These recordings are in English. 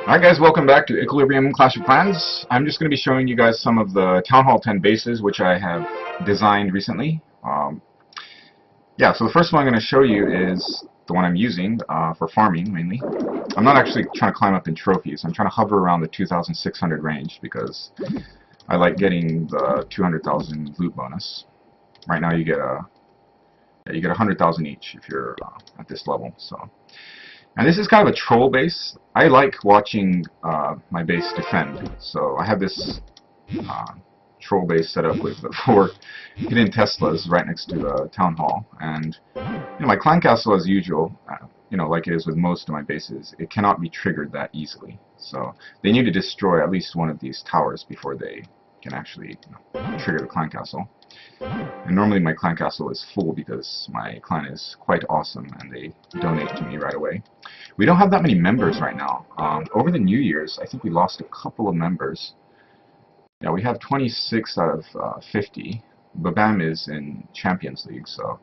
Alright guys, welcome back to Equilibrium Clash of Clans. I'm just going to be showing you guys some of the Town Hall 10 bases which I have designed recently. So the first one I'm going to show you is the one I'm using for farming mainly. I'm not actually trying to climb up in trophies. I'm trying to hover around the 2,600 range because I like getting the 200,000 loot bonus. Right now you get 100,000 each if you're at this level. And this is kind of a troll base. I like watching my base defend. So I have this troll base set up with the 4 hidden Teslas right next to the town hall. And my clan castle, as usual, like it is with most of my bases, it cannot be triggered that easily. So they need to destroy at least one of these towers before they can actually trigger the clan castle. And normally my clan castle is full because my clan is quite awesome and they donate to me right away. We don't have that many members right now. Over the New Year's, I think we lost a couple of members. Yeah, we have 26 out of 50. Babam is in Champions League, so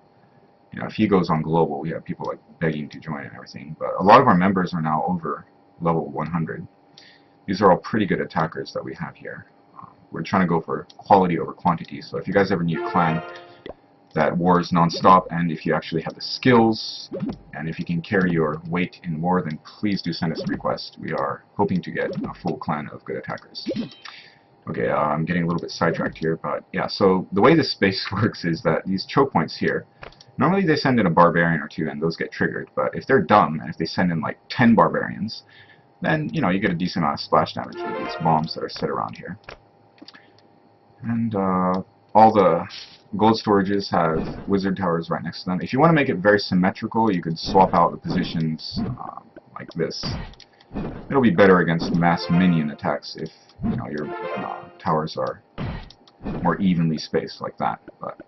if he goes on global, we have people like begging to join and everything. But a lot of our members are now over level 100. These are all pretty good attackers that we have here. We're trying to go for quality over quantity, so if you guys ever need a clan that wars non-stop, and if you actually have the skills, and if you can carry your weight in war, then please do send us a request. We are hoping to get a full clan of good attackers. Okay, I'm getting a little bit sidetracked here, but yeah, so the way this space works is that these choke points here, normally they send in a barbarian or 2 and those get triggered, but if they're dumb, and if they send in like 10 barbarians, then you get a decent amount of splash damage with these bombs that are set around here. And all the gold storages have wizard towers right next to them. If you want to make it very symmetrical, you could swap out the positions like this. It'll be better against mass minion attacks if your towers are more evenly spaced like that. But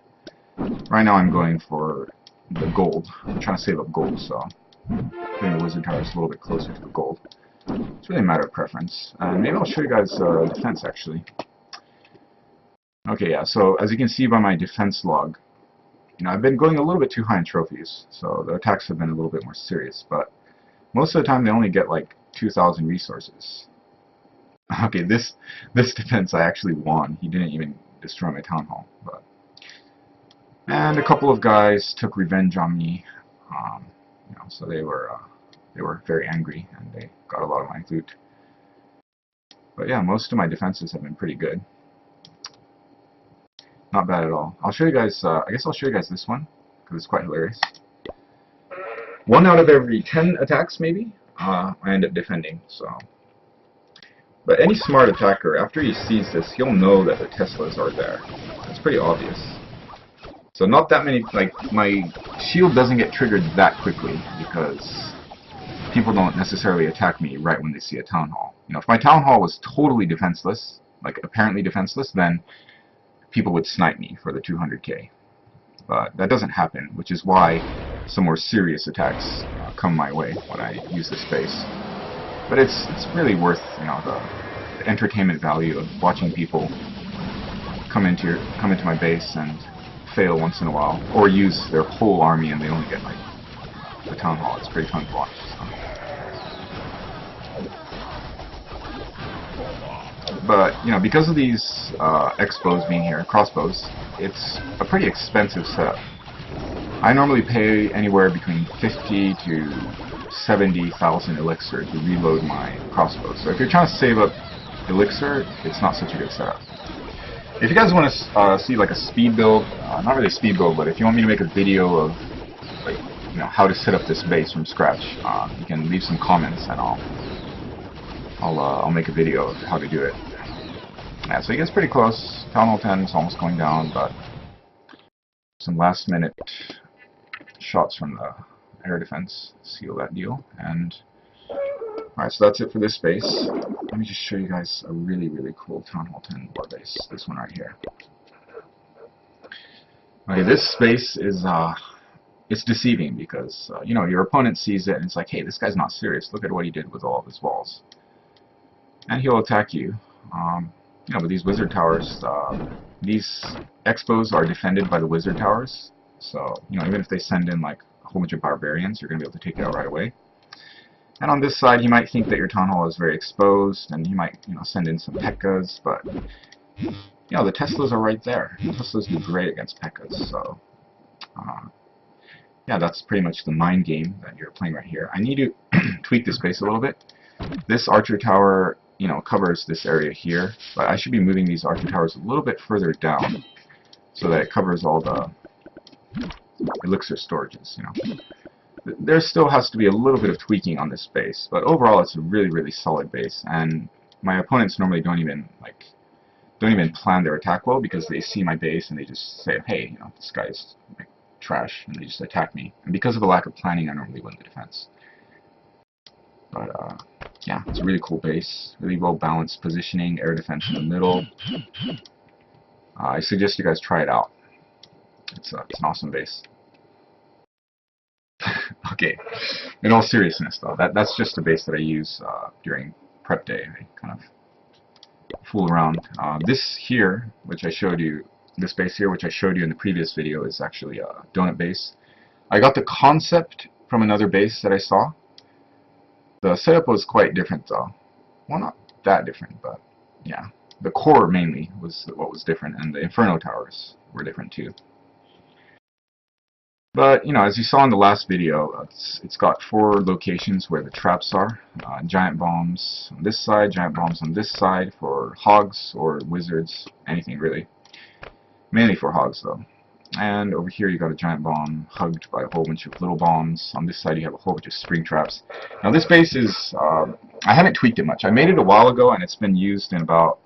right now I'm going for the gold. I'm trying to save up gold, so putting the wizard towers a little bit closer to the gold. It's really a matter of preference. Maybe I'll show you guys defense actually. Okay, yeah, so as you can see by my defense log, I've been going a little bit too high in trophies, so the attacks have been a little bit more serious, but most of the time they only get like 2,000 resources. Okay, this defense I actually won. He didn't even destroy my town hall, but and a couple of guys took revenge on me, so they were very angry and they got a lot of my loot. But yeah, most of my defenses have been pretty good. Not bad at all. I'll show you guys, I guess I'll show you guys this one, because it's quite hilarious. 1 out of every 10 attacks, maybe, I end up defending, so. But any smart attacker, after he sees this, he'll know that the Teslas are there. It's pretty obvious. So not that many, like, my shield doesn't get triggered that quickly, because people don't necessarily attack me right when they see a town hall. If my town hall was totally defenseless, like apparently defenseless, then people would snipe me for the 200k. But that doesn't happen, which is why some more serious attacks come my way when I use this space. But it's really worth the entertainment value of watching people come into my base and fail once in a while, or use their whole army and they only get like the town hall. It's pretty fun to watch. But because of these X-bows being here, crossbows, it's a pretty expensive setup. I normally pay anywhere between 50 to 70,000 elixir to reload my crossbows. So if you're trying to save up elixir, it's not such a good setup. If you guys want to see like a speed build, not really a speed build, but if you want me to make a video of like how to set up this base from scratch, you can leave some comments and I'll make a video of how to do it. Yeah, so he gets pretty close. Town Hall 10 is almost going down, but some last minute shots from the air defense seal that deal. And alright, so that's it for this space. Let me just show you guys a really, really cool Town Hall 10 war base. This one right here. Okay, this space is it's deceiving because your opponent sees it and it's like, hey, this guy's not serious. Look at what he did with all of his walls. And he'll attack you. But these wizard towers, these expos are defended by the wizard towers. So, even if they send in like a whole bunch of barbarians, you're going to be able to take it out right away. And on this side, he might think that your town hall is very exposed, and he might, send in some P.E.K.K.A.s, but, the Teslas are right there. Teslas do great against P.E.K.K.A.s, so, yeah, that's pretty much the mind game that you're playing right here. I need to tweak this base a little bit. This archer tower, covers this area here, but I should be moving these archer towers a little bit further down so that it covers all the elixir storages, There still has to be a little bit of tweaking on this base, but overall it's a really, really solid base, and my opponents normally don't even plan their attack well, because they see my base and they just say, hey, this guy's like trash, and they just attack me. And because of a lack of planning, I normally win the defense. But yeah, it's a really cool base, really well balanced positioning, air defense in the middle. I suggest you guys try it out. It's an awesome base. Okay, in all seriousness though, that's just a base that I use during prep day. I kind of fool around. This here, which I showed you, this base here, which I showed you in the previous video, is actually a donut base. I got the concept from another base that I saw. The setup was quite different though. Well, not that different, but yeah. The core mainly was what was different, and the Inferno towers were different too. But, as you saw in the last video, it's got 4 locations where the traps are. Giant bombs on this side, giant bombs on this side for hogs or wizards, anything really. Mainly for hogs though. And over here you got a giant bomb hugged by a whole bunch of little bombs. On this side you have a whole bunch of spring traps. Now this base is, I haven't tweaked it much. I made it a while ago and it's been used in about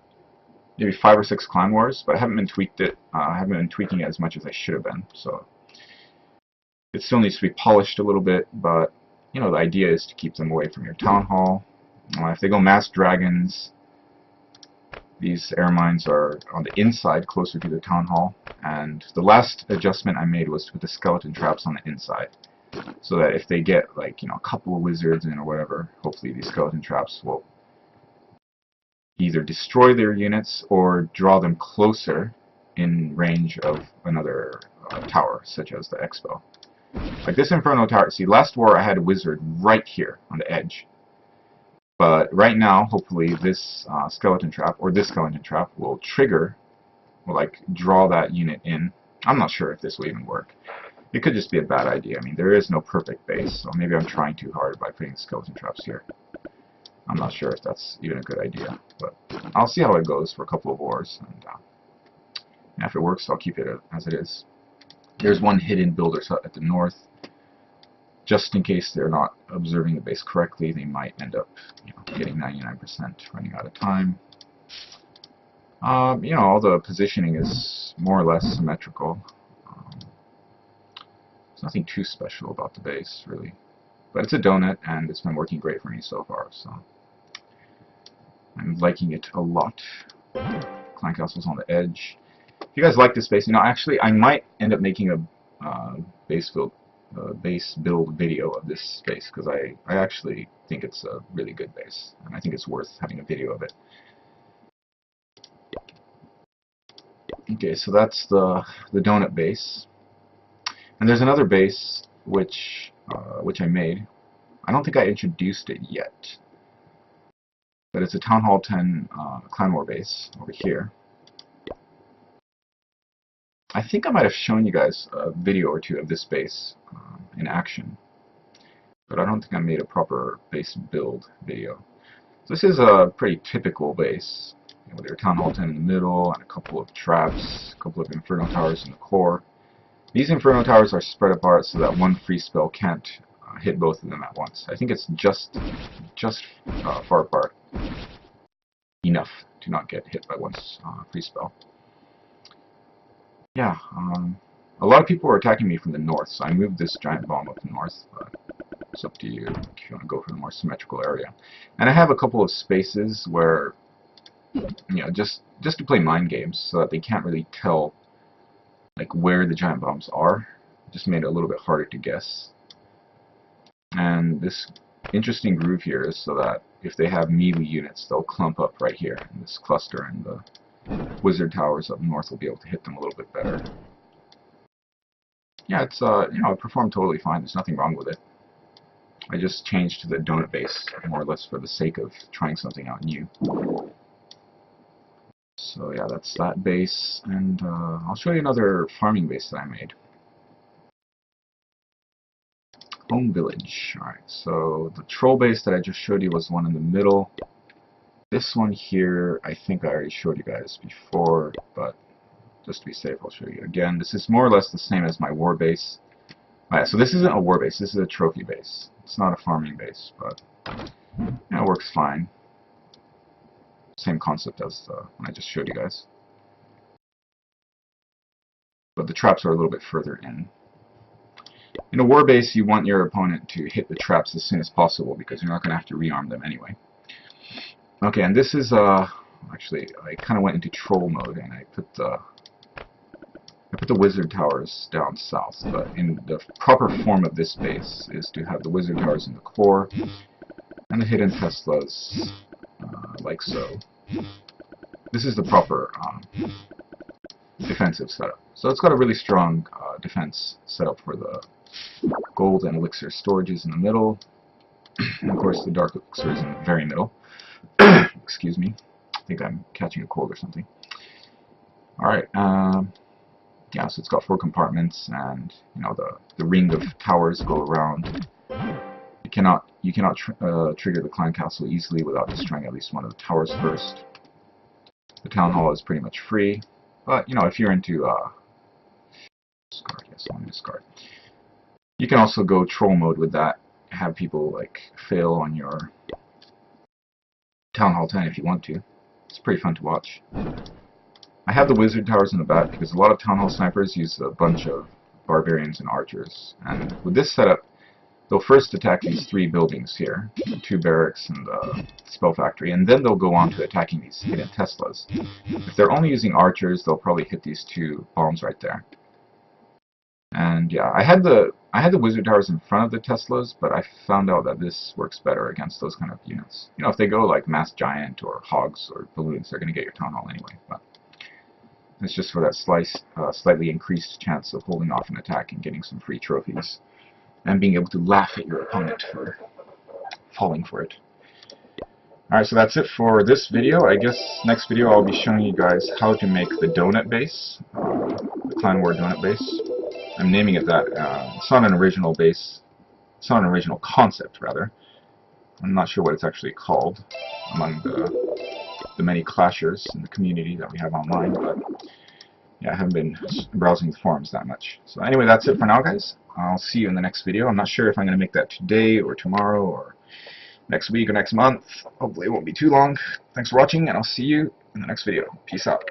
maybe 5 or 6 clan wars, but I haven't been tweaking it as much as I should have been. So it still needs to be polished a little bit, but the idea is to keep them away from your town hall. If they go mass dragons, these air mines are on the inside, closer to the town hall. And the last adjustment I made was to put the skeleton traps on the inside, so that if they get like a couple of wizards in or whatever, hopefully these skeleton traps will either destroy their units or draw them closer in range of another tower, such as the Expo. Like this Inferno tower, see, last war I had a wizard right here on the edge. But right now, hopefully this skeleton trap, or this skeleton trap, will trigger, will like draw that unit in. I'm not sure if this will even work. It could just be a bad idea. I mean, there is no perfect base, so maybe I'm trying too hard by putting skeleton traps here. I'm not sure if that's even a good idea, but I'll see how it goes for a couple of wars, and if it works, I'll keep it as it is. There's one hidden builder at the north. Just in case they're not observing the base correctly, they might end up getting 99% running out of time. All the positioning is more or less symmetrical. There's nothing too special about the base, really. But it's a donut, and it's been working great for me so far, so I'm liking it a lot. Clan Castle's on the edge. If you guys like this base, actually I might end up making a base build video of this base, because I actually think it's a really good base, and I think it's worth having a video of it. Okay, so that's the donut base, and there's another base which I made. I don't think I introduced it yet, but it's a Town Hall 10 Clan War base over here. I think I might have shown you guys a video or two of this base in action, but I don't think I made a proper base build video. So this is a pretty typical base, with your Town Hall 10 in the middle, and a couple of traps, a couple of Inferno towers in the core. These Inferno towers are spread apart so that one free spell can't hit both of them at once. I think it's just far apart enough to not get hit by one free spell. Yeah, a lot of people are attacking me from the north, so I moved this giant bomb up north, but it's up to you if you want to go for the more symmetrical area. And I have a couple of spaces where, just to play mind games, so that they can't really tell like where the giant bombs are. Just made it a little bit harder to guess. And this interesting groove here is so that if they have melee units, they'll clump up right here in this cluster, and the wizard towers up north will be able to hit them a little bit better. Yeah, it's it performed totally fine. There's nothing wrong with it. I just changed to the donut base, more or less for the sake of trying something out new. So yeah, that's that base, and I'll show you another farming base that I made. Home village. Alright, so the troll base that I just showed you was one in the middle. This one here, I think I already showed you guys before, but just to be safe, I'll show you again. This is more or less the same as my war base. Alright, so this isn't a war base, this is a trophy base. It's not a farming base, but it works fine. Same concept as the one I just showed you guys. But the traps are a little bit further in. In a war base, you want your opponent to hit the traps as soon as possible because you're not going to have to rearm them anyway. Okay, and this is actually I kind of went into troll mode and I put the wizard towers down south. But in the proper form of this base is to have the wizard towers in the core and the hidden Teslas like so. This is the proper defensive setup. So it's got a really strong defense setup for the gold and elixir storages in the middle, and of course the dark elixir is in the very middle. Excuse me, I think I'm catching a cold or something. Alright, yeah, so it's got 4 compartments, and you know the ring of towers go around. You cannot trigger the clan castle easily without destroying at least one of the towers first. The town hall is pretty much free, but you know, if you're into discard, yes, I want to discard. You can also go troll mode with that, have people like fail on your Town Hall 10 if you want to. It's pretty fun to watch. I have the wizard towers in the back because a lot of Town Hall snipers use a bunch of barbarians and archers. And with this setup, they'll first attack these 3 buildings here, the 2 barracks and the spell factory, and then they'll go on to attacking these hidden Teslas. If they're only using archers, they'll probably hit these 2 bombs right there. And yeah, I had the wizard towers in front of the Teslas, but I found out that this works better against those kind of units. You know, if they go like mass giant or hogs or balloons, they're going to get your town hall anyway. But it's just for that slightly increased chance of holding off an attack and getting some free trophies, and being able to laugh at your opponent for falling for it. Alright, so that's it for this video. I guess next video I'll be showing you guys how to make the donut base, the Clan War donut base. I'm naming it that. It's not an original base. It's not an original concept, rather. I'm not sure what it's actually called among the many clashers in the community that we have online, but yeah, I haven't been browsing the forums that much. So anyway, that's it for now, guys. I'll see you in the next video. I'm not sure if I'm going to make that today or tomorrow or next week or next month. Hopefully it won't be too long. Thanks for watching, and I'll see you in the next video. Peace out.